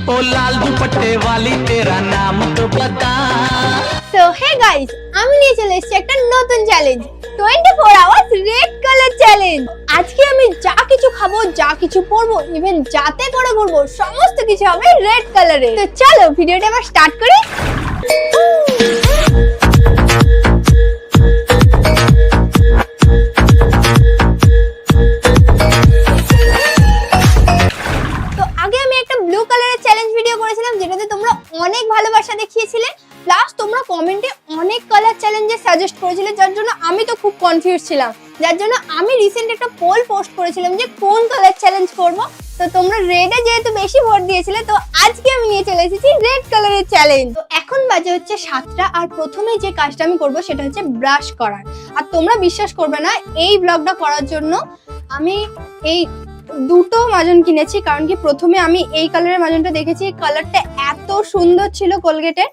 ओ लाल दुपट्टे वाली तेरा नाम तो बता। সো হে গাইস, আমি নিয়ে চলে এসেছি একটা নতুন challenge, 24 hours red colour challenge. আজকে আমি যা কিছু খাবো, যা কিছু পরবো, ইভেন যাতে করে ঘুরবো, সমস্ত কিছু হবে রেড কালারে। তো চলো ভিডিওটা এবার স্টার্ট করি। তো আগে আমি একটা ব্লু কালারের চ্যালেঞ্জ ভিডিও করেছিলাম, যেটাতে তোমরা অনেক ভালোবাসা দেখিয়েছিলে, প্লাস তোমরা কমেন্টে অনেক কালার চ্যালেঞ্জে সাজেস্ট করেছিলে, যার জন্য আমি তো খুব কনফিউজ ছিলাম। যার জন্য আমি রিসেন্ট একটা পোল পোস্ট করেছিলাম যে কোন কালার চ্যালেঞ্জ করব। তো তোমরা রেডে যেহেতু বেশি ভোট দিয়েছিলে, তো আজকে আমি নিয়ে চলে এসেছি রেড কালারের চ্যালেঞ্জ। তো এখন বাজে হচ্ছে 7টা, আর প্রথমে যে কাজটা আমি করব সেটা হচ্ছে ব্রাশ করার। আর তোমরা বিশ্বাস করবে না, এই ব্লগটা করার জন্য আমি এই দুটো মাজন কিনেছি। কারণ কি, প্রথমে আমি এই কালারের মাজনটা দেখেছি, কালারটা এত সুন্দর ছিল কোলগেটের,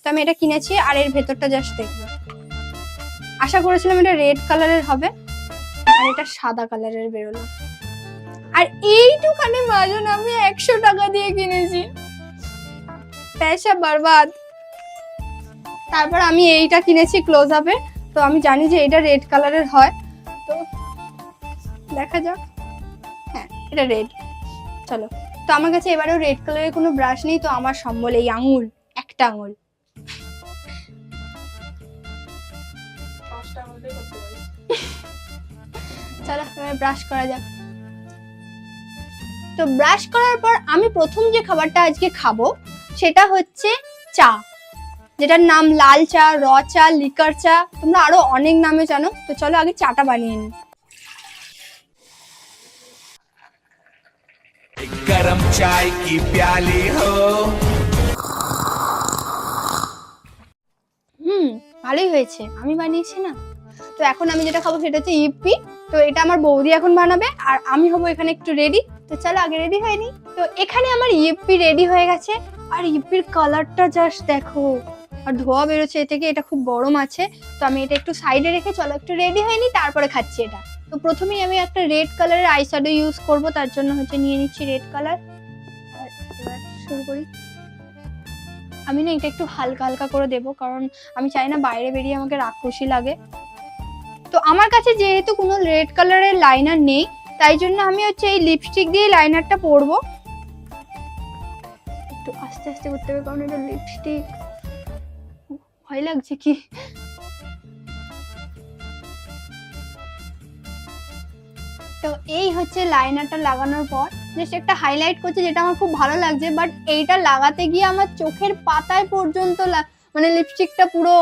তো আমি এটা কিনেছি। আর এর ভেতরটা জাস্ট দেখবো, আশা করেছিলাম এটা রেড কালারের হবে, আর এটা সাদা কালারের বেরোলো। আর এইটুখানি মাজন আমি 100 টাকা দিয়ে কিনেছি, পয়সা বরবাদ। তারপর আমি এইটা কিনেছি ক্লোজ আপে, তো আমি জানি যে এটা রেড কালারের হয়, তো দেখা যাক। হ্যাঁ, এটা রেড। চলো, তো আমার কাছে এবারেও রেড কালারের কোনো ব্রাশ নেই, তো আমার সম্বল এই আঙুল, একটা আঙুল। চলো এবার ব্রাশ করা যাক। তো ব্রাশ করার পর আমি প্রথম যে খাবারটা আজকে খাবো সেটা হচ্ছে চা, যেটার নাম লাল চা, র চা, লিকার চা, তোমরা আরো অনেক নামে জানো। তো চলো আগে চাটা বানিয়ে নিই। गरम चाय की प्याली हो। ভালোই হয়েছে, আমি বানিয়েছি না। তো এখন আমি যেটা খাবো সেটা হচ্ছে ইপি। তো এটা আমার বৌদি এখন বানাবে, আর আমি হবো এখানে একটু রেডি। তো চলো আগে রেডি হয়ে নি। তো এখানে আমার ইপি রেডি হয়ে গেছে, আর ইপির কালারটা জাস্ট দেখো, আর ধোয়া বেরোচ্ছে এ থেকে, এটা খুব গরম আছে। তো আমি এটা একটু সাইডে রেখে চলো একটু রেডি হয়ে নি, তারপরে খাচ্ছি এটা। তো প্রথমেই আমি একটা রেড কালারের আই শ্যাডো ইউজ করবো, তার জন্য হচ্ছে নিয়ে নিচ্ছি রেড কালার। আর এবার শুরু করি। আমি না এটা একটু হালকা হালকা করে দেবো, কারণ আমি চাই না বাইরে বেরিয়ে আমাকে রাক্ষসী লাগে। তো আমার কাছে যেহেতু কোনো রেড কালারের লাইনার নেই, তাই জন্য আমি হচ্ছে এই লিপস্টিক দিয়ে লাইনারটা পরবো। একটু আস্তে আস্তে করতে হবে, কারণ এটা লিপস্টিক, ভয় লাগছে কি। তো এই হচ্ছে লাইনারটা লাগানোর পর জাস্ট একটা হাইলাইট করছে, যেটা আমার খুব ভালো লাগছে। বাট এইটা লাগাতে গিয়ে আমার চোখের পাতায় পর্যন্ত মানে লিপস্টিকটা পুরো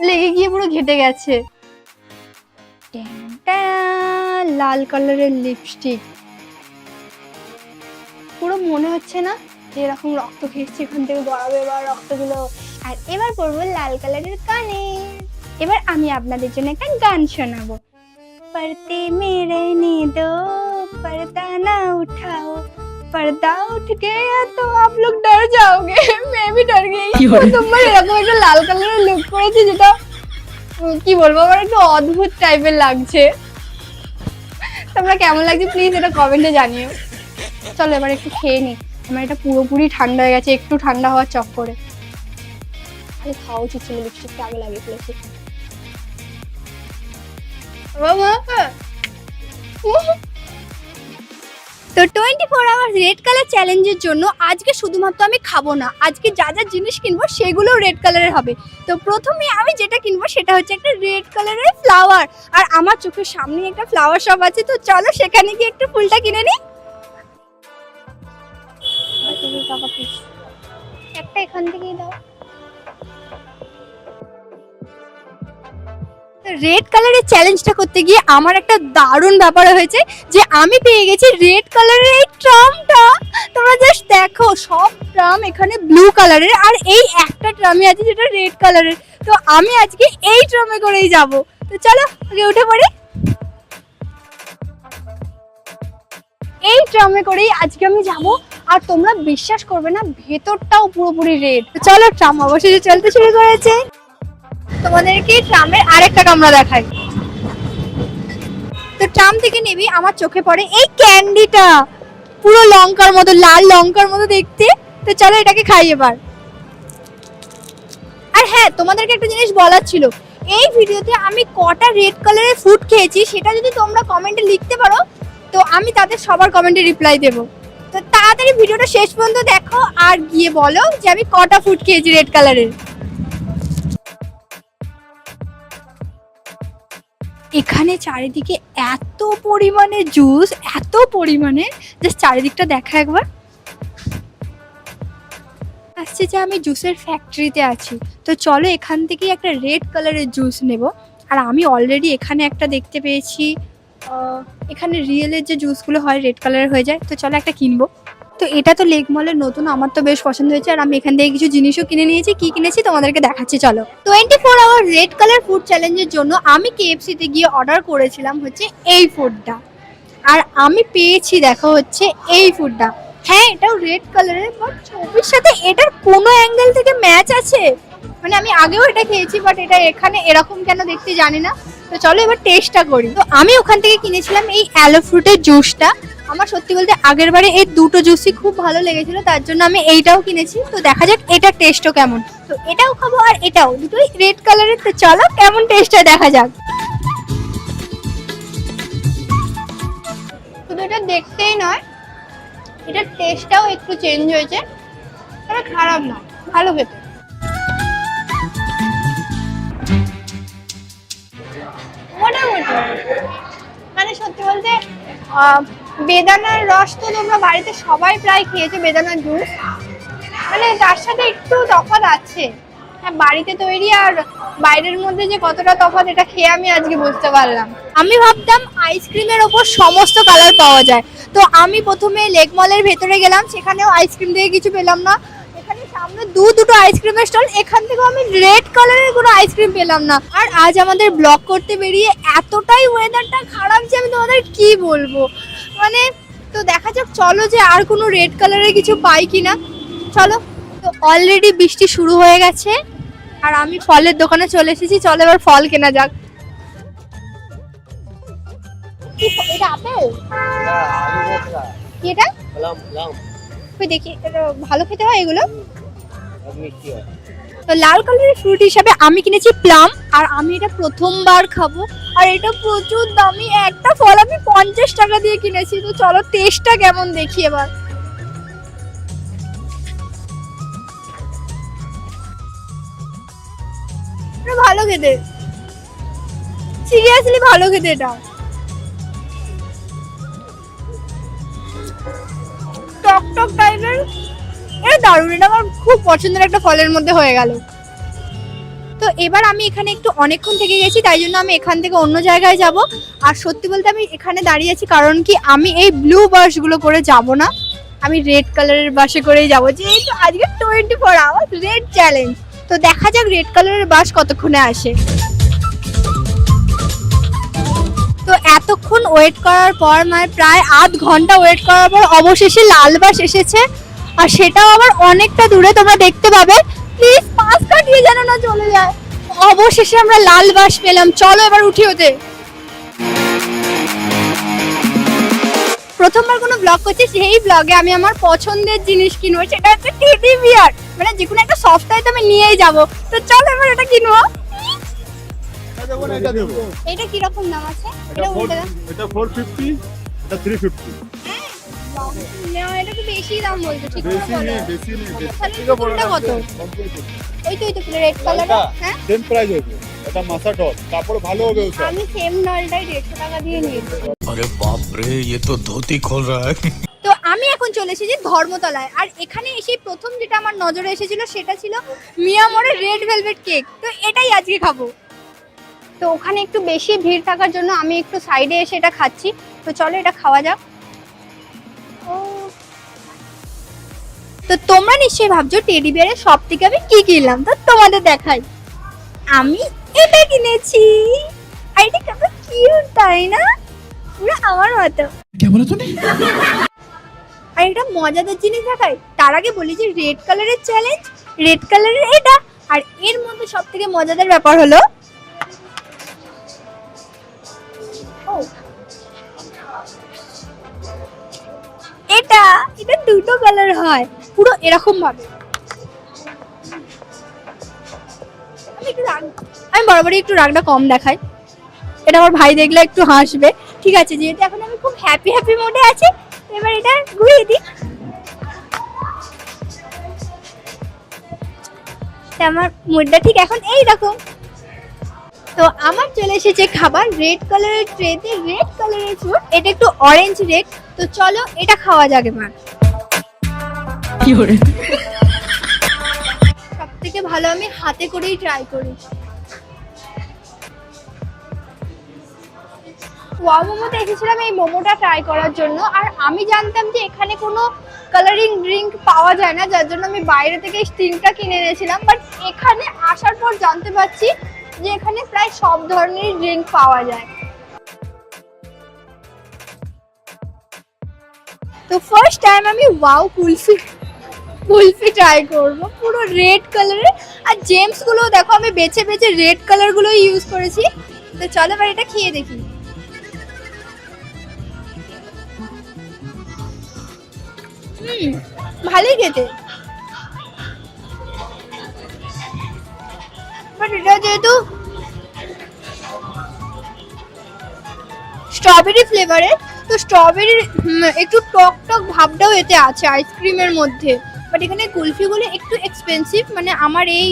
লেগে গিয়ে পুরো ঘেটে গেছে। লাল কালারের লিপস্টিক, পুরো মনে হচ্ছে না যে এরকম রক্ত খেয়েছে, এখান থেকে গড়াবে এবার রক্তগুলো। আর এবার পরবো লাল কালারের কানে। এবার আমি আপনাদের জন্য একটা গান শোনাবো। पढ़ते में रहने दो, पर्दा ना उठाओ, पर्दा उठ गया तो आप लोग डर जाओगे। मैं भी डर गई। তোমরা এরকম একটা লাল কালারের লুক করেছি, যেটা কি বলবো, আমার একটু অদ্ভুত টাইপের লাগছে। তোমরা কেমন লাগছে প্লিজ এটা কমেন্টে জানিও। চলো এবার একটু খেয়ে নি, আমার এটা পুরোপুরি ঠান্ডা হয়ে গেছে, একটু ঠান্ডা হওয়ার চক্করে। আরে খাওয়া উচিত ছিল, লিপস্টিকটা আগে লাগিয়ে ফেলেছি। তো 24 আওয়ার্স রেড কালার চ্যালেঞ্জের জন্য আজকে শুধুমাত্র আমি খাবো না, আজকে যা যা জিনিস কিনবো সেগুলো রেড কালারের হবে। তো প্রথমে আমি যেটা কিনবো সেটা হচ্ছে একটা রেড কালারের ফ্লাওয়ার। আর আমার চোখের সামনে একটা ফ্লাওয়ার শপ আছে, তো চলো সেখানে গিয়ে একটু ফুলটা কিনে নিই। একটা এখান থেকেই দাও। রেড কালারের চ্যালেঞ্জটা করতে গিয়ে আমার একটা দারুণ ব্যাপার হয়েছে, যে আমি পেয়ে গেছি রেড কালারের এই ট্রামটা। তোমরা জাস্ট দেখো, সব ট্রাম এখানে ব্লু কালারের, আর এই একটা ট্রামে আছে যেটা রেড কালারের। তো আমি আজকে এই ট্রামে করেই যাব। তো চলো আগে উঠে পড়ি। এই ট্রামে করেই আজকে আমি যাব। আর তোমরা বিশ্বাস করবে না, ভেতরটাও পুরোপুরি রেড। চলো, ট্রাম অবশেষে চলতে শুরু করেছে। তোমাদেরকে ট্রামের আরেকটা কামরা দেখাই। তো ট্রাম থেকে নেবেই আমার চোখে পড়ে এই ক্যান্ডিটা, পুরো লঙ্কার মতো, লাল লঙ্কার মতো দেখতে। তো চলো এটাকে খাই এবার। আর হ্যাঁ, তোমাদেরকে একটা জিনিস বলার ছিল, এই ভিডিওতে আমি কটা রেড কালারের ফুড খেয়েছি সেটা যদি তোমরা কমেন্টে লিখতে পারো তো আমি তাদের সবার কমেন্টে রিপ্লাই দেব। তো তাড়াতাড়ি ভিডিওটা শেষ পর্যন্ত দেখো আর গিয়ে বলো যে আমি কটা ফুড খেয়েছি রেড কালারের। এখানে চারিদিকে এত পরিমাণে জুস, এত পরিমাণে, জাস্ট চারিদিকটা দেখা একবার। আসছে যে আমি জুসের ফ্যাক্টরিতে আছি, তো চলো এখান থেকেই একটা রেড কালারের জুস নেব। আর আমি অলরেডি এখানে একটা দেখতে পেয়েছি, এখানে রিয়েলের যে জুসগুলো হয় রেড কালারের হয়ে যায়, তো চলো একটা কিনবো। তো এটা তো লেক মলের নতুন, আমার তো বেশ পছন্দ হয়েছে। আর আমি এখান থেকে কিছু জিনিসও কিনে নিয়েছি, কি কিনেছি তোমাদেরকে দেখাচ্ছি চলো। 24 আওয়ার রেড কালার ফুড চ্যালেঞ্জের জন্য আমি কেএফসিতে গিয়ে অর্ডার করেছিলাম হচ্ছে এই ফুডটা, আর আমি পেয়েছি দেখো হচ্ছে এই ফুডটা। হ্যাঁ, এটাও রেড কালারের, বাট ছবির সাথে এটার কোনো অ্যাঙ্গেল থেকে ম্যাচ আছে। মানে আমি আগেও এটা খেয়েছি, বাট এটা এখানে এরকম কেন দেখতে জানি না। তো চলো এবার টেস্টটা করি। তো আমি ওখান থেকে কিনেছিলাম এই অ্যালো ফ্রুটের জুসটা। আমার সত্যি বলতে আগের বারে এই দুটো জুসই খুব ভালো লেগেছিল, তার জন্য আমি এইটাও কিনেছি। তো দেখা যাক এটার টেস্টও কেমন। তো এটাও খাবো আর এটাও, দুটোই রেড কালারের। তো চলো কেমন টেস্টটা দেখা যাক। শুধু এটা দেখতেই নয়, এটার টেস্টটাও একটু চেঞ্জ হয়েছে, তবে খারাপ না, ভালো খেতে। মোটামুটি মানে সত্যি বলতে বেদানার রস তো তোমরা বাড়িতে সবাই প্রায় খেয়েছো, বেদানার জুস, মানে তার সাথে একটু তফাৎ আছে। হ্যাঁ, বাড়িতে তৈরি আর বাইরের মধ্যে যে কতটা তফাৎ এটা খেয়ে আমি আজকে বুঝতে পারলাম। আমি ভাবতাম আইসক্রিমের ওপর সমস্ত কালার পাওয়া যায়, তো আমি প্রথমে লেক মলের ভেতরে গেলাম, সেখানেও আইসক্রিম থেকে কিছু পেলাম না। এখানে সামনে দুটো আইসক্রিমের স্টল, এখান থেকেও আমি রেড কালারের কোনো আইসক্রিম পেলাম না। আর আজ আমাদের ব্লগ করতে বেরিয়ে এতটাই ওয়েদারটা খারাপ যে আমি তোমাদের কি বলবো, মানে তো দেখা যাক চলো যে আর কোনো রেড কালারের কিছু পাই কিনা। চলো, তো অলরেডি বৃষ্টি শুরু হয়ে গেছে আর আমি ফলের দোকানে চলে এসেছি, চলো এবার ফল কেনা যাক। এটা আপেল, কি এটা? কই দেখি, এটা ভালো খেতে হয় এগুলো? তো লাল কালারের ফ্রুট হিসাবে আমি কিনেছি প্লাম, আর আমি এটা প্রথমবার খাবো। আর এটা প্রচুর দামি, একটা ফল আমি 50 টাকা দিয়ে কিনেছি। তো চলো টেস্টটা কেমন দেখি এবার। এটা ভালো খেতে, সিরিয়াসলি ভালো খেতে। এটা টক টক টাইপের, এটা দারুণ, এটা আমার খুব পছন্দের একটা ফলের মধ্যে হয়ে গেল। তো এবার আমি এখানে একটু অনেকক্ষণ থেকে গেছি, তাই জন্য আমি এখান থেকে অন্য জায়গায় যাব। আর সত্যি বলতে আমি এখানে দাঁড়িয়ে আছি কারণ কি, আমি এই ব্লু বাসগুলো করে যাব না, আমি রেড কালারের বাসে করেই যাবো, যেহেতু আজকে 24 আওয়ার রেড চ্যালেঞ্জ। তো দেখা যাক রেড কালারের বাস কতক্ষণে আসে। তো এতক্ষণ ওয়েট করার পর, মানে প্রায় আধ ঘন্টা ওয়েট করার পর অবশেষে লাল বাস এসেছে, আর সেটাও আবার অনেকটা দূরে, তোমরা দেখতে পাবে। প্লিজ পাস কাটিয়ে যেন না চলে যায়। অবশেষে আমরা লাল বাস পেলাম, চলো এবার উঠি ওতে। প্রথমবার কোনো ব্লগ করছি, সেই ব্লগে আমি আমার পছন্দের জিনিস কিনবো, সেটা হচ্ছে টেডি বিয়ার, মানে যে কোনো একটা সফট টয় তো আমি নিয়েই যাবো। তো চলো এবার এটা কিনবো। এটা কি রকম দাম আছে? এটা উল্টে দাম, এটা 450, এটা 350। না, এটা তো বেশি দাম বলছো, ঠিক আছে? বেশি নেই, বেশি নেই। তাহলে এটা কত? ওই তো রেড কালারটা, হ্যাঁ সেম প্রাইস হবে। এটা মাসা ডল, কাপড় ভালো হবে ওটা। আমি সেম নলটাই 150 টাকা দিয়ে নিয়েছি। अरे बाप रे, ये तो धोती खोल रहा है। তো আমি এখন চলে এসেছি ধর্মতলায়, আর এখানে এসে প্রথম যেটা আমার নজরে এসেছিল সেটা ছিল মিয়ামরের রেড ভেলভেট কেক। তো এটাই আজকে খাবো। তো ওখানে একটু বেশি ভিড় থাকার জন্য আমি একটু সাইডে এসে এটা খাচ্ছি। তো চলো এটা খাওয়া যাক। তো তোমরা নিশ্চয়ই ভাবছো টেডি বিয়ারের সব থেকে আমি কি কিনলাম, তো তোমাদের দেখাই। আমি এটা কিনেছি, আর এটা কত কিউট তাই না, পুরো আমার মতো। क्या बोला तूने? আর এটা মজাদার জিনিস দেখাই, তার আগে বলি যে রেড কালারের চ্যালেঞ্জ, রেড কালারের এটা। আর এর মধ্যে সব থেকে মজাদার ব্যাপার হলো, এটা দুটো কালার হয়। পুরো এরকম ভাবে। আমি বরাবরই একটু রাগটা কম দেখাই, এটা আমার ভাই দেখলে একটু হাসবে। ঠিক আছে, যেহেতু এখন আমি খুব হ্যাপি মোডে আছি, এবার এটা ঘুরিয়ে দিই। আমার মুডটা ঠিক এখন এইরকম। তো আমার চলে এসেছে খাবার রেড কালারের ট্রেতে, রেড কালারের ফুড, এটা একটু অরেঞ্জ রেড। তো চলো এটা খাওয়া যাক এবার। সব থেকে ভালো আমি হাতে করেই ট্রাই করি। ওয়াও মোমোতে এসেছিলাম এই মোমোটা ট্রাই করার জন্য, আর আমি জানতাম যে এখানে কোনো কালারিং ড্রিঙ্ক পাওয়া যায় না, যার জন্য আমি বাইরে থেকে স্টিংটা কিনে এনেছিলাম। বাট এখানে আসার পর জানতে পারছি যে এখানে প্রায় সব ধরনের ড্রিঙ্ক পাওয়া যায়। তো ফার্স্ট টাইম আমি ওয়াও কুলফি ট্রাই করবো, পুরো রেড কালারের। আর জেমস গুলো দেখো আমি বেছে রেড কালার গুলোই ইউজ করেছি। তো চলো এবার এটা খেয়ে দেখি। ভালোই খেতে, বাট এটা যেহেতু স্ট্রবেরি ফ্লেভারের, তো স্ট্রবেরির একটু টক ভাবটাও এতে আছে আইসক্রিমের মধ্যে। বাট এখানে কুলফিগুলো একটু এক্সপেন্সিভ, মানে আমার এই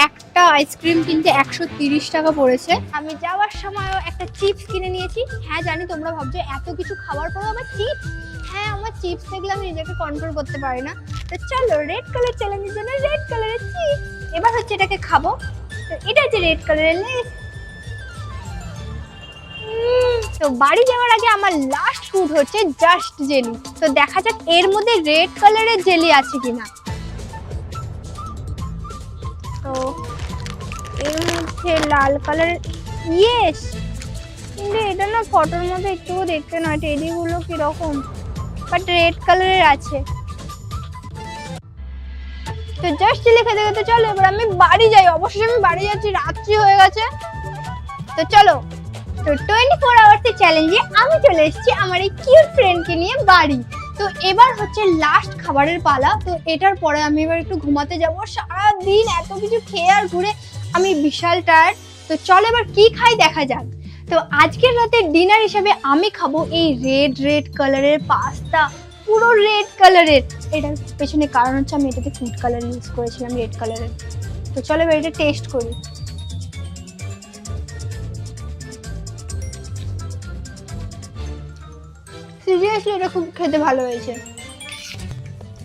একটা আইসক্রিম কিনতে 130 টাকা পড়েছে। আমি যাওয়ার সময়ও একটা চিপস কিনে নিয়েছি। হ্যাঁ জানি তোমরা ভাবছো এত কিছু খাওয়ার পরও আবার চিপস। হ্যাঁ, আমার চিপস দেখলে আমি নিজেকে কন্ট্রোল করতে পারি না। তো চলো রেড কালার চ্যালেঞ্জের জন্য রেড কালারের চিপস। এবার হচ্ছে এটাকে খাবো। তো এটা হচ্ছে রেড কালারের লেস। তো বাড়ি যাওয়ার আগে আমার লাস্ট ফুড হচ্ছে জাস্ট জেলি। তো দেখা যাক এর মধ্যে রেড কালারের জেলি আছে কিনা। তো এর মধ্যে লাল কালারের, ইয়েস, কিন্তু এটা না ফটোর মধ্যে একটুও দেখতে নয়, টেডিগুলো কিরকম, বাট রেড কালারের আছে। তো জাস্ট জেলি খেতে খেতে চলো এবার আমি বাড়ি যাই। অবশ্যই আমি বাড়ি যাচ্ছি, রাত্রি হয়ে গেছে। তো চলো, তো 24 আওয়ার্স চ্যালেঞ্জে আমি চলে এসেছি আমার এই কিউট ফ্রেন্ডকে নিয়ে বাড়ি। তো এবার হচ্ছে লাস্ট খাবারের পালা। তো এটার পরে আমি এবার একটু ঘুমাতে যাব। সারাদিন এত কিছু খেয়ে আর ঘুরে আমি বিশাল টায়ার্ড। তো চলো এবার কি খাই দেখা যাক। তো আজকের রাতে ডিনার হিসেবে আমি খাবো এই রেড কালারের পাস্তা, পুরো রেড কালারের। এটার পেছনে কারণ হচ্ছে আমি এটাতে ফুড কালার ইউজ করেছিলাম রেড কালারের। তো চলো এবার এটা টেস্ট করি। সিরিয়াসলি এটা খুব খেতে ভালো হয়েছে,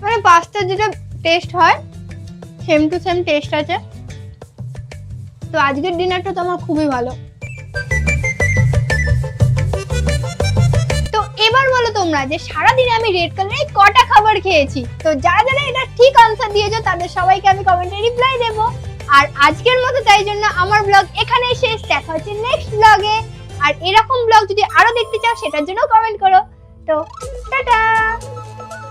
মানে পাস্তার যেটা টেস্ট হয় সেম টু সেম টেস্ট আছে। তো আজকের ডিনারটা তো আমার খুবই ভালো। তো এবার বলো তোমরা যে সারাদিনে আমি রেড কালারের কটা খাবার খেয়েছি। তো যারা এটা ঠিক আনসার দিয়েছো তাদের সবাইকে আমি কমেন্টে রিপ্লাই দেবো। আর আজকের মতো তাই জন্য আমার ব্লগ এখানেই শেষ। দেখা হচ্ছে নেক্সট ব্লগে। আর এরকম ব্লগ যদি আরো দেখতে চাও সেটার জন্য কমেন্ট করো। তো টাটা।